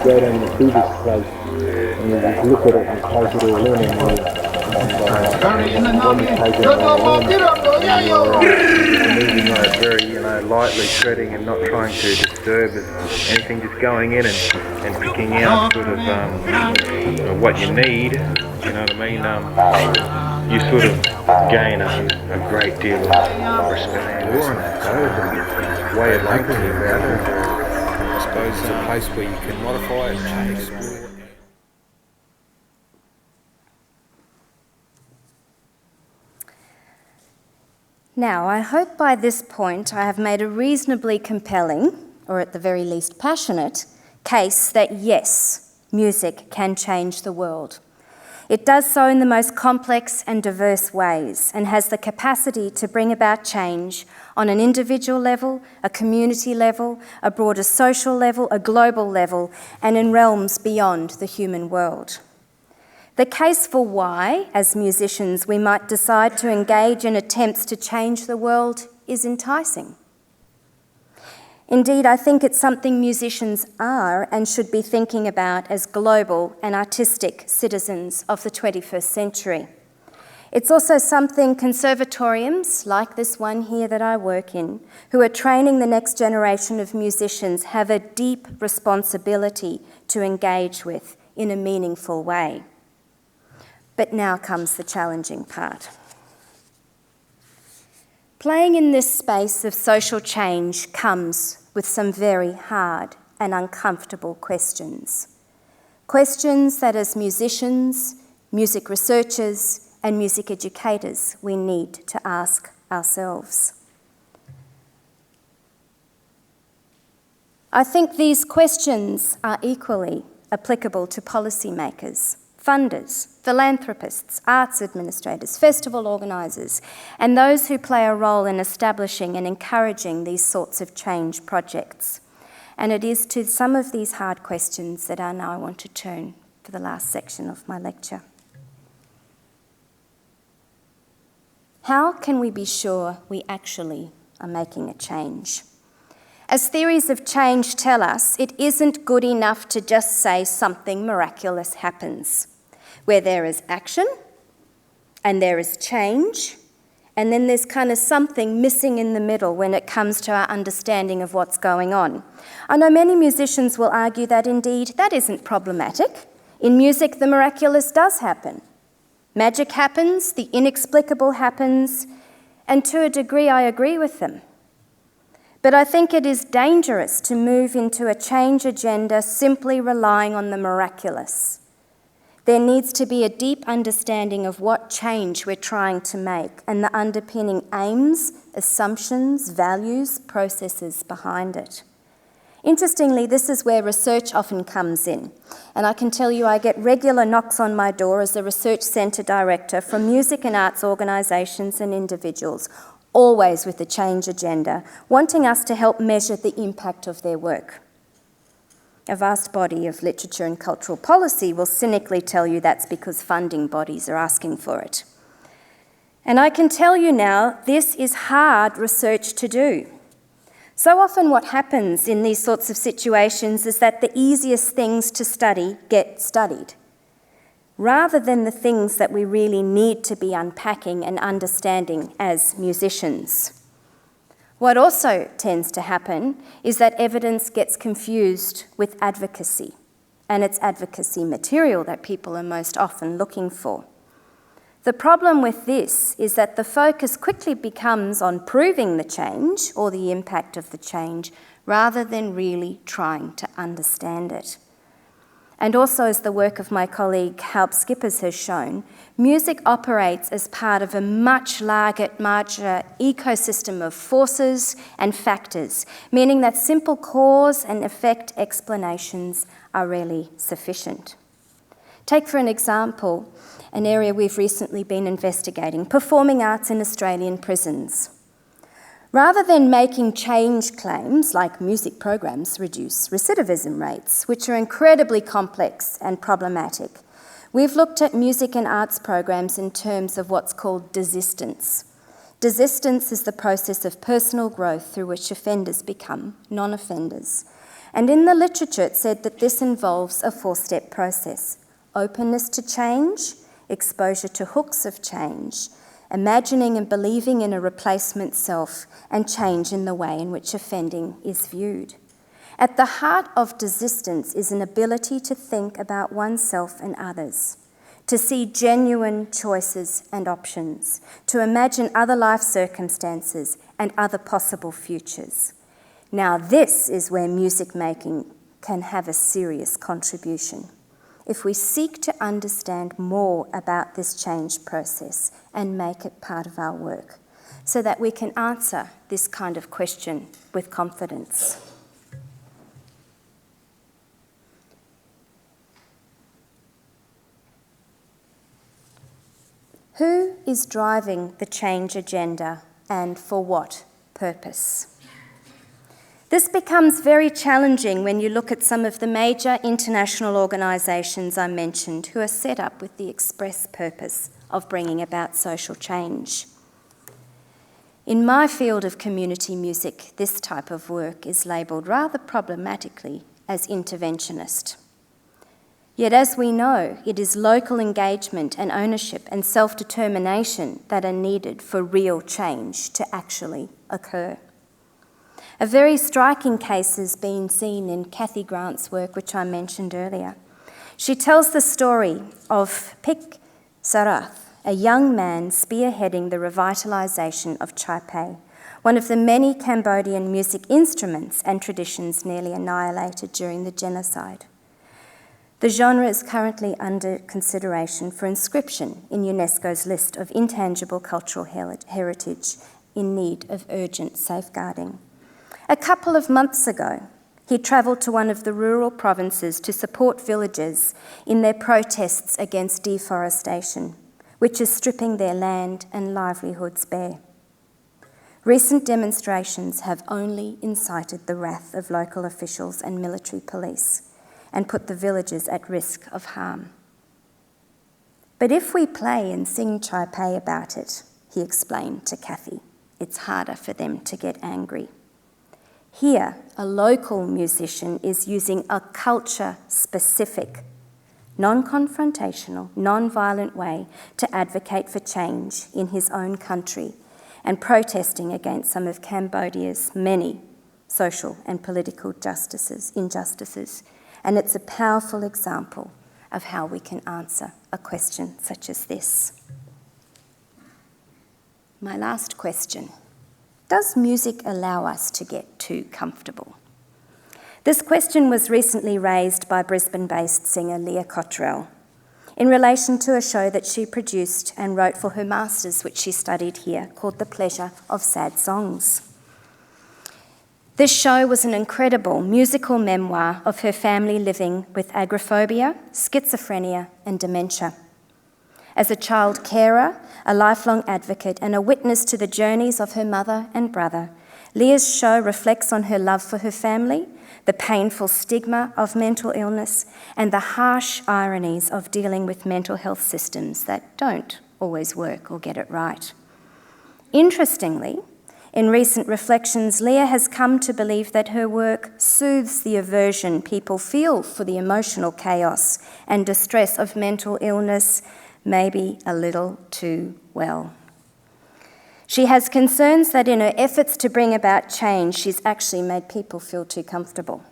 Go down the previous place and you just look at it and take it all in and then you take it all in. Moving very, lightly treading and not trying to disturb anything, just going in and picking out sort of what you need, you know what I mean? You sort of gain a great deal of respect for it. Way of thinking about it. I suppose it's a place where you can modify and explore. Now, I hope by this point I have made a reasonably compelling, or at the very least passionate, case that yes, music can change the world. It does so in the most complex and diverse ways and has the capacity to bring about change on an individual level, a community level, a broader social level, a global level, and in realms beyond the human world. The case for why, as musicians, we might decide to engage in attempts to change the world is enticing. Indeed, I think it's something musicians are and should be thinking about as global and artistic citizens of the 21st century. It's also something conservatoriums, like this one here that I work in, who are training the next generation of musicians, have a deep responsibility to engage with in a meaningful way. But now comes the challenging part. Playing in this space of social change comes with some very hard and uncomfortable questions. Questions that as musicians, music researchers, and music educators we need to ask ourselves. I think these questions are equally applicable to policymakers, funders, philanthropists, arts administrators, festival organisers, and those who play a role in establishing and encouraging these sorts of change projects. And it is to some of these hard questions that I now want to turn for the last section of my lecture. How can we be sure we actually are making a change? As theories of change tell us, it isn't good enough to just say something miraculous happens. Where there is action, and there is change, and then there's kind of something missing in the middle when it comes to our understanding of what's going on. I know many musicians will argue that indeed that isn't problematic. In music, the miraculous does happen. Magic happens, the inexplicable happens, and to a degree I agree with them. But I think it is dangerous to move into a change agenda simply relying on the miraculous. There needs to be a deep understanding of what change we're trying to make and the underpinning aims, assumptions, values, processes behind it. Interestingly, this is where research often comes in, and I can tell you I get regular knocks on my door as a research centre director from music and arts organisations and individuals, always with a change agenda, wanting us to help measure the impact of their work. A vast body of literature and cultural policy will cynically tell you that's because funding bodies are asking for it. And I can tell you now, this is hard research to do. So often what happens in these sorts of situations is that the easiest things to study get studied, rather than the things that we really need to be unpacking and understanding as musicians. What also tends to happen is that evidence gets confused with advocacy, and it's advocacy material that people are most often looking for. The problem with this is that the focus quickly becomes on proving the change or the impact of the change rather than really trying to understand it. And also, as the work of my colleague Halp Skippers has shown, music operates as part of a much larger ecosystem of forces and factors, meaning that simple cause and effect explanations are rarely sufficient. Take, for an example, an area we've recently been investigating, performing arts in Australian prisons. Rather than making change claims like music programs reduce recidivism rates, which are incredibly complex and problematic, we've looked at music and arts programs in terms of what's called desistance. Desistance is the process of personal growth through which offenders become non-offenders. And in the literature it said that this involves a 4-step process: openness to change, exposure to hooks of change, imagining and believing in a replacement self, and change in the way in which offending is viewed. At the heart of desistance is an ability to think about oneself and others, to see genuine choices and options, to imagine other life circumstances and other possible futures. Now, this is where music making can have a serious contribution. If we seek to understand more about this change process and make it part of our work, so that we can answer this kind of question with confidence. Who is driving the change agenda and for what purpose? This becomes very challenging when you look at some of the major international organisations I mentioned who are set up with the express purpose of bringing about social change. In my field of community music, this type of work is labelled rather problematically as interventionist. Yet as we know, it is local engagement and ownership and self-determination that are needed for real change to actually occur. A very striking case has been seen in Kathy Grant's work, which I mentioned earlier. She tells the story of Pik Sarath, a young man spearheading the revitalisation of Chaipai, one of the many Cambodian music instruments and traditions nearly annihilated during the genocide. The genre is currently under consideration for inscription in UNESCO's list of intangible cultural heritage in need of urgent safeguarding. A couple of months ago, he travelled to one of the rural provinces to support villagers in their protests against deforestation, which is stripping their land and livelihoods bare. Recent demonstrations have only incited the wrath of local officials and military police and put the villagers at risk of harm. But if we play and sing Chaipai about it, he explained to Kathy, it's harder for them to get angry. Here, a local musician is using a culture-specific, non-confrontational, non-violent way to advocate for change in his own country and protesting against some of Cambodia's many social and political injustices. And it's a powerful example of how we can answer a question such as this. My last question: does music allow us to get too comfortable? This question was recently raised by Brisbane-based singer Leah Cottrell in relation to a show that she produced and wrote for her masters, which she studied here, called The Pleasure of Sad Songs. This show was an incredible musical memoir of her family living with agoraphobia, schizophrenia, and dementia. As a child carer, a lifelong advocate, and a witness to the journeys of her mother and brother, Leah's show reflects on her love for her family, the painful stigma of mental illness, and the harsh ironies of dealing with mental health systems that don't always work or get it right. Interestingly, in recent reflections, Leah has come to believe that her work soothes the aversion people feel for the emotional chaos and distress of mental illness, maybe a little too well. She has concerns that in her efforts to bring about change, she's actually made people feel too comfortable.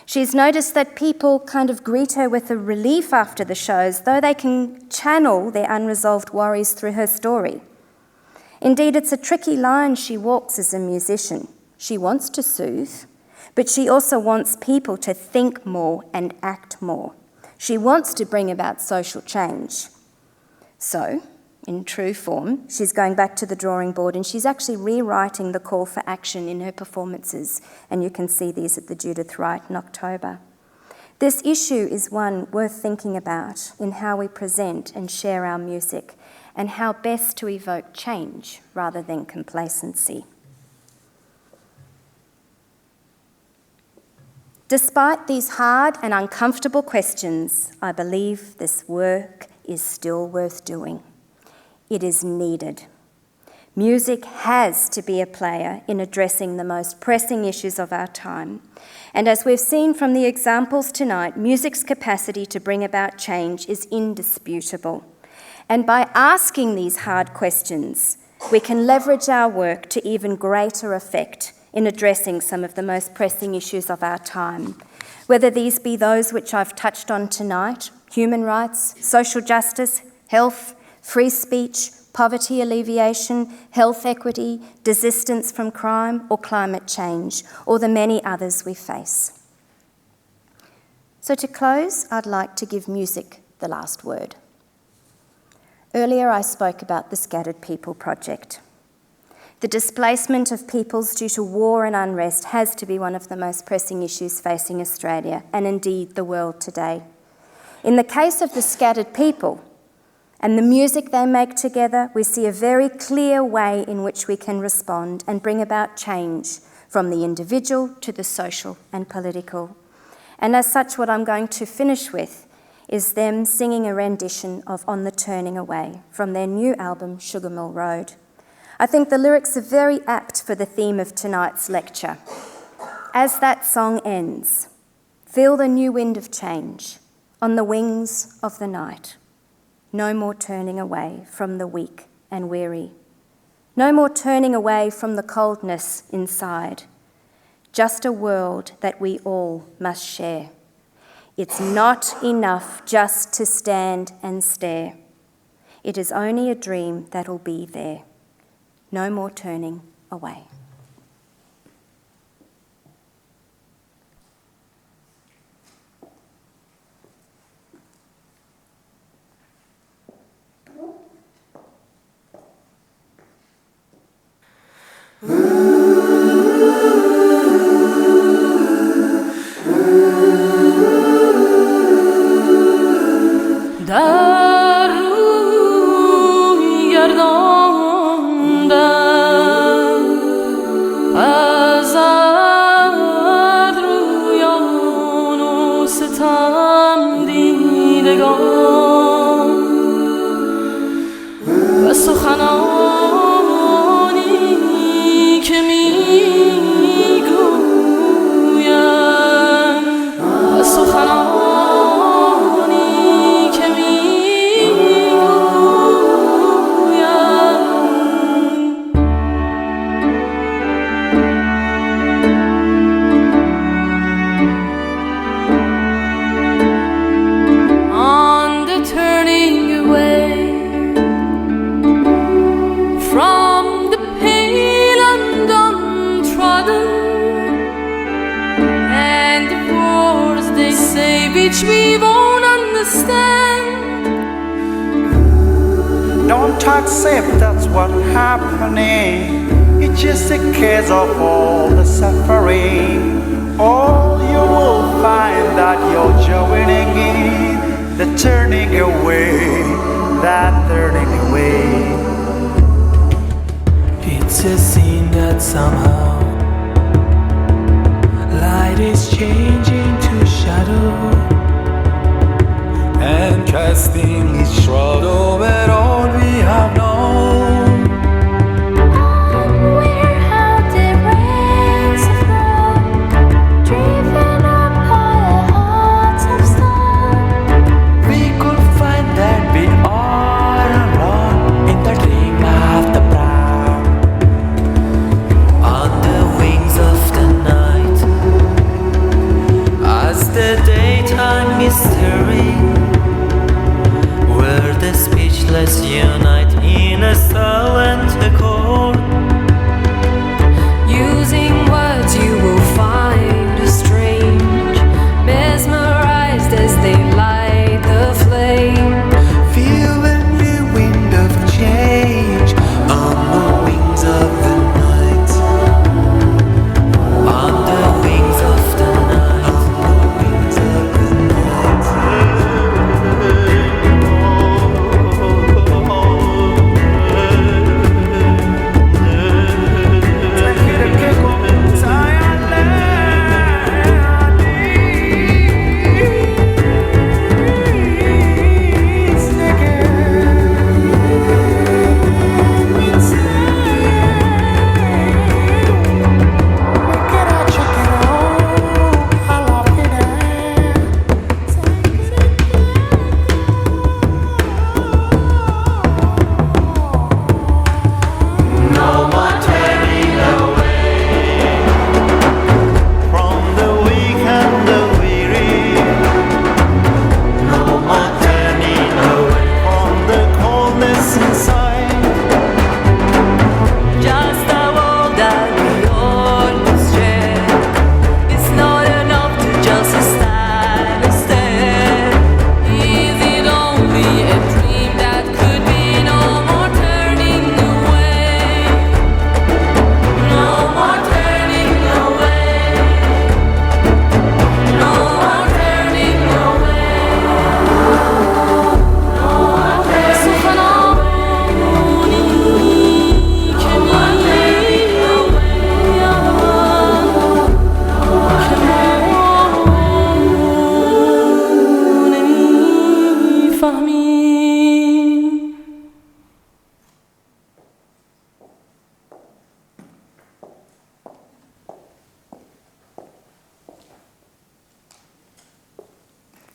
She's noticed that people kind of greet her with a relief after the shows, though they can channel their unresolved worries through her story. Indeed, it's a tricky line she walks as a musician. She wants to soothe, but she also wants people to think more and act more. She wants to bring about social change. So, in true form, she's going back to the drawing board and she's actually rewriting the call for action in her performances, and you can see these at the Judith Wright in October. This issue is one worth thinking about in how we present and share our music, and how best to evoke change rather than complacency. Despite these hard and uncomfortable questions, I believe this work is still worth doing. It is needed. Music has to be a player in addressing the most pressing issues of our time. And as we've seen from the examples tonight, music's capacity to bring about change is indisputable. And by asking these hard questions, we can leverage our work to even greater effect in addressing some of the most pressing issues of our time, whether these be those which I've touched on tonight: human rights, social justice, health, free speech, poverty alleviation, health equity, desistance from crime, or climate change, or the many others we face. So to close, I'd like to give music the last word. Earlier I spoke about the Scattered People Project. The displacement of peoples due to war and unrest has to be one of the most pressing issues facing Australia, and indeed the world today. In the case of the Scattered People, and the music they make together, we see a very clear way in which we can respond and bring about change from the individual to the social and political. And as such, what I'm going to finish with is them singing a rendition of On the Turning Away from their new album, Sugar Mill Road. I think the lyrics are very apt for the theme of tonight's lecture. As that song ends, feel the new wind of change on the wings of the night. No more turning away from the weak and weary. No more turning away from the coldness inside. Just a world that we all must share. It's not enough just to stand and stare. It is only a dream that'll be there. No more turning away. در روی گرداندم از رویان و ستم دیدگان و سخنانی که میگویم و سخنانی reach, we won't understand. Don't accept that's what's happening. It's just a case of all the suffering. All you will find that you're joining in, the turning away, that turning away. It's a scene that somehow light is changing to shadow and casting its shroud over all we have known. And we're out the rains of love, driven up by the hearts of stone. We could find that we are alone in the ring of the proud. On the wings of the night, as the daytime mystery, where the speechless unite in a silent accord. Using words you will find strange, mesmerized as they light the flame. Feel the new wind of change on the wings of the night. On the wings of the night. On the wings of the night. Just a world that we all must share. It's not enough to just stand and stare. Is it only a dream that could be no more turning away? No more turning away. No more turning away. No more turning away.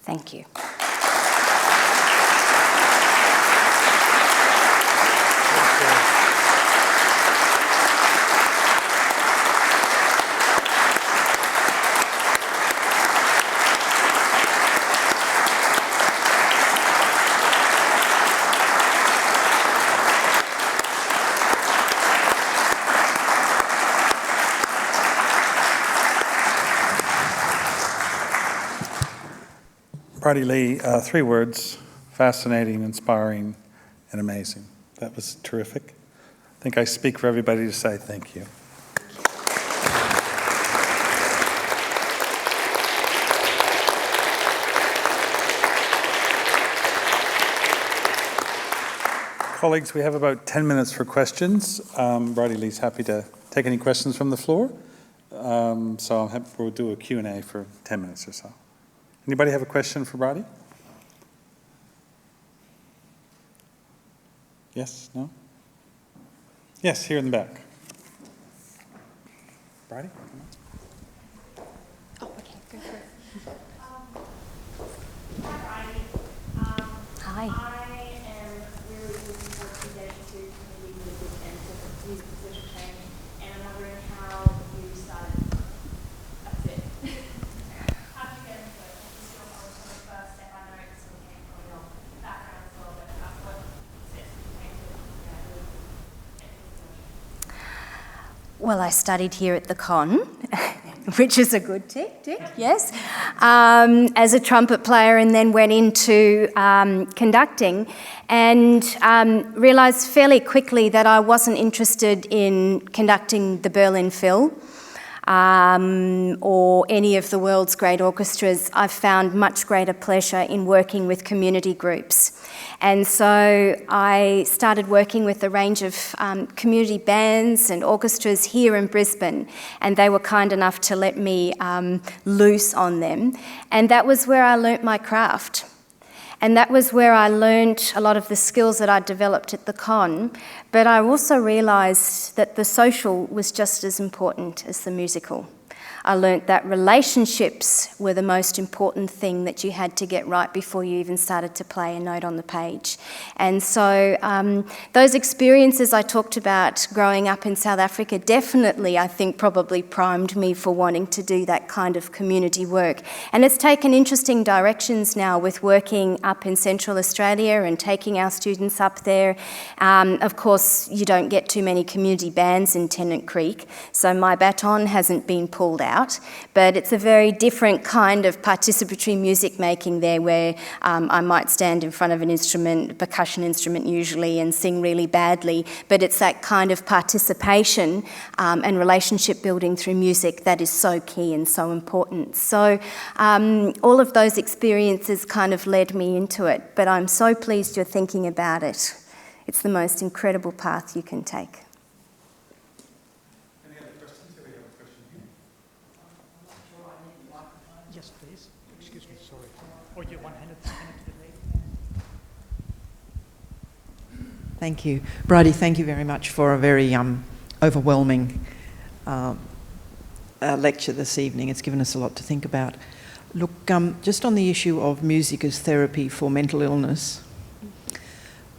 Thank you. Brydie-Leigh, 3 words: fascinating, inspiring, and amazing. That was terrific. I think I speak for everybody to say thank you. Colleagues, we have about 10 minutes for questions. Brydie-Leigh's happy to take any questions from the floor. So we'll do a Q&A for 10 minutes or so. Anybody have a question for Brydie? Yes? No? Yes, here in the back. Brydie? Oh, okay, go for it. Hi, Brydie. Hi. I am really looking forward to getting to community music and to music position training, and I'm wondering how you started. That's it. How did you get into it? What was your first step? I know it sort of came from your background as well, but what steps did you take to really get into the position? Well, I studied here at the Con which is a good tick, yes, as a trumpet player, and then went into conducting, and realised fairly quickly that I wasn't interested in conducting the Berlin Phil or any of the world's great orchestras. I've found much greater pleasure in working with community groups. And so I started working with a range of community bands and orchestras here in Brisbane, and they were kind enough to let me loose on them. And that was where I learnt my craft. And that was where I learnt a lot of the skills that I'd developed at the con, but I also realised that the social was just as important as the musical. I learnt that relationships were the most important thing that you had to get right before you even started to play a note on the page. And so those experiences I talked about growing up in South Africa definitely, I think, probably primed me for wanting to do that kind of community work. And it's taken interesting directions now with working up in Central Australia and taking our students up there. Of course, you don't get too many community bands in Tennant Creek, so my baton hasn't been pulled out. But it's a very different kind of participatory music making there, where I might stand in front of an instrument, a percussion instrument usually, and sing really badly, but it's that kind of participation and relationship building through music that is so key and so important. So all of those experiences kind of led me into it, but I'm so pleased you're thinking about it. It's the most incredible path you can take. Yes, please. Excuse me, sorry. Oh, you one-handed to the lady. Thank you. Brydie, thank you very much for a very overwhelming lecture this evening. It's given us a lot to think about. Look, just on the issue of music as therapy for mental illness,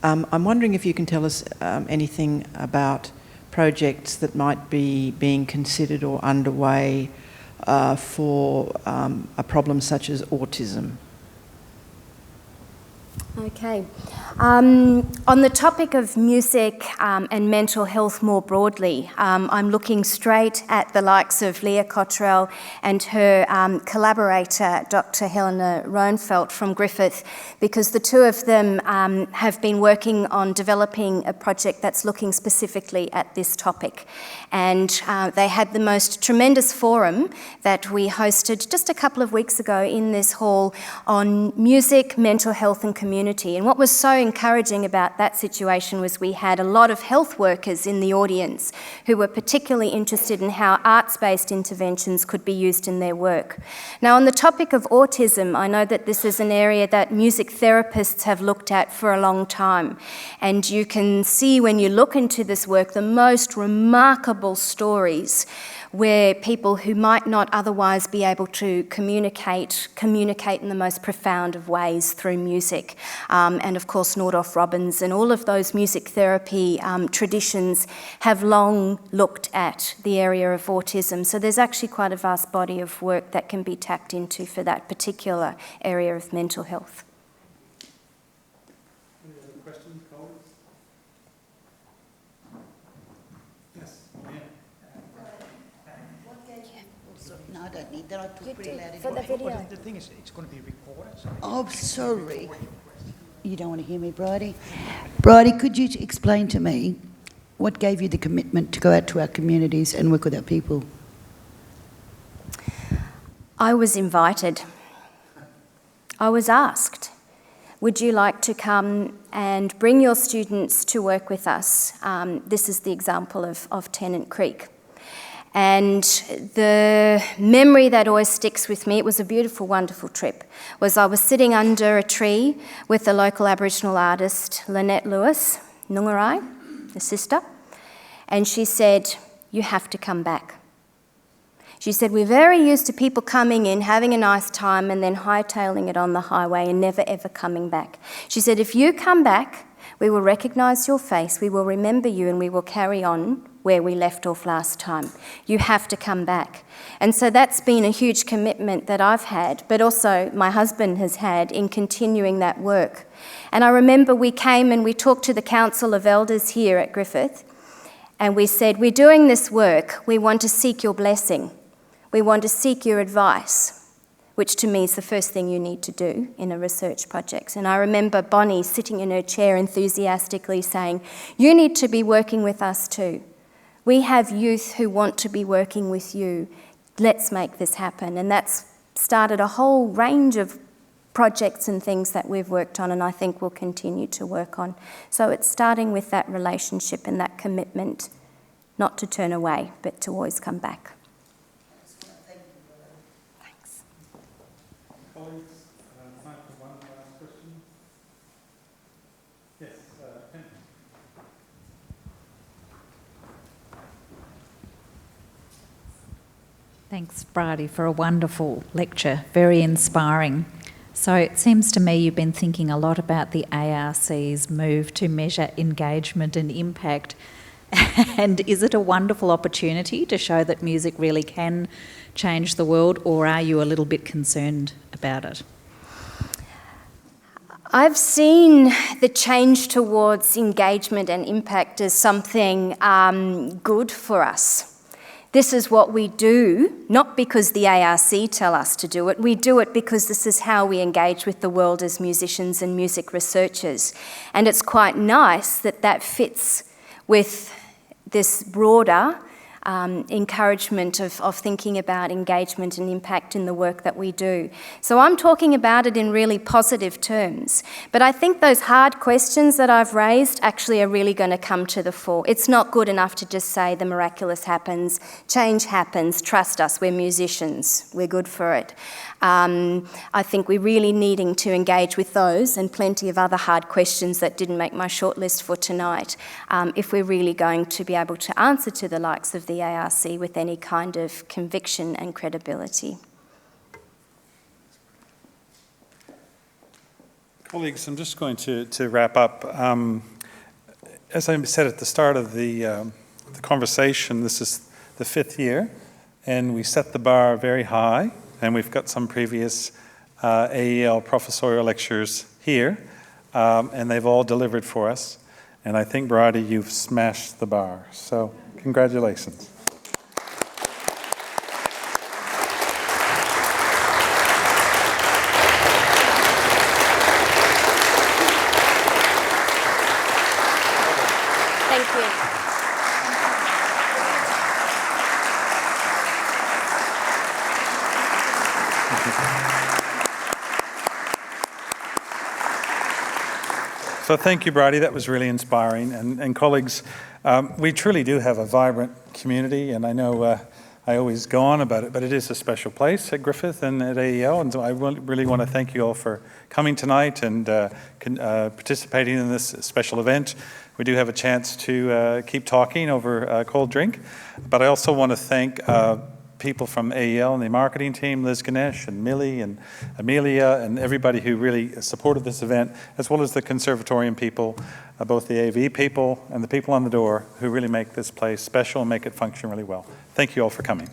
I'm wondering if you can tell us anything about projects that might be being considered or underway for a problem such as autism. Okay. On the topic of music and mental health more broadly, I'm looking straight at the likes of Leah Cottrell and her collaborator, Dr. Helena Roenfeldt from Griffith, because the two of them have been working on developing a project that's looking specifically at this topic. And they had the most tremendous forum that we hosted just a couple of weeks ago in this hall on music, mental health and community. And what was so encouraging about that situation was we had a lot of health workers in the audience who were particularly interested in how arts-based interventions could be used in their work. Now, on the topic of autism, I know that this is an area that music therapists have looked at for a long time. And you can see when you look into this work the most remarkable stories where people who might not otherwise be able to communicate in the most profound of ways through music. And of course, Nordhoff Robbins and all of those music therapy traditions have long looked at the area of autism. So there's actually quite a vast body of work that can be tapped into for that particular area of mental health. Any other questions, colleagues? Yes. No, I don't need that. I talk pretty loud for the video. The thing is, it's going to be recorded. So Oh, sorry. You don't want to hear me, Brydie? Brydie, could you explain to me what gave you the commitment to go out to our communities and work with our people? I was invited. I was asked, would you like to come and bring your students to work with us? This is the example of Tennant Creek. And the memory that always sticks with me, it was a beautiful, wonderful trip, was I was sitting under a tree with the local Aboriginal artist, Lynette Lewis, Nungarai, the sister, and she said, you have to come back. She said, we're very used to people coming in, having a nice time, and then hightailing it on the highway and never, ever coming back. She said, if you come back, we will recognise your face, we will remember you, and we will carry on where we left off last time. You have to come back. And so that's been a huge commitment that I've had, but also my husband has had in continuing that work. And I remember we came and we talked to the Council of Elders here at Griffith, and we said, we're doing this work, we want to seek your blessing. We want to seek your advice, which to me is the first thing you need to do in a research project. And I remember Bonnie sitting in her chair enthusiastically saying, you need to be working with us too. We have youth who want to be working with you. Let's make this happen. And that's started a whole range of projects and things that we've worked on, and I think we'll continue to work on. So it's starting with that relationship and that commitment, not to turn away, but to always come back. Thanks. Colleagues, time for one last question. Yes, Pen. Thanks, Brydie, for a wonderful lecture, very inspiring. So it seems to me you've been thinking a lot about the ARC's move to measure engagement and impact. And is it a wonderful opportunity to show that music really can change the world, or are you a little bit concerned about it? I've seen the change towards engagement and impact as something good for us. This is what we do, not because the ARC tell us to do it. We do it because this is how we engage with the world as musicians and music researchers. And it's quite nice that that fits with this broader encouragement of thinking about engagement and impact in the work that we do. So I'm talking about it in really positive terms. But I think those hard questions that I've raised actually are really going to come to the fore. It's not good enough to just say the miraculous happens, change happens, trust us, we're musicians, we're good for it. I think we're really needing to engage with those and plenty of other hard questions that didn't make my shortlist for tonight, if we're really going to be able to answer to the likes of the ARC with any kind of conviction and credibility. Colleagues, I'm just going to wrap up. As I said at the start of the conversation, this is the 5th year, and we set the bar very high, and we've got some previous AEL professorial lectures here, and they've all delivered for us. And I think, Brydie, you've smashed the bar. So congratulations. Thank you. So thank you, Brydie. That was really inspiring. And colleagues, we truly do have a vibrant community, and I know I always go on about it, but it is a special place at Griffith and at AEL, and so I really want to thank you all for coming tonight and participating in this special event. We do have a chance to keep talking over a cold drink, but I also want to thank people from AEL and the marketing team, Liz Ganesh and Millie and Amelia and everybody who really supported this event, as well as the conservatorium people, both the AV people and the people on the door who really make this place special and make it function really well. Thank you all for coming.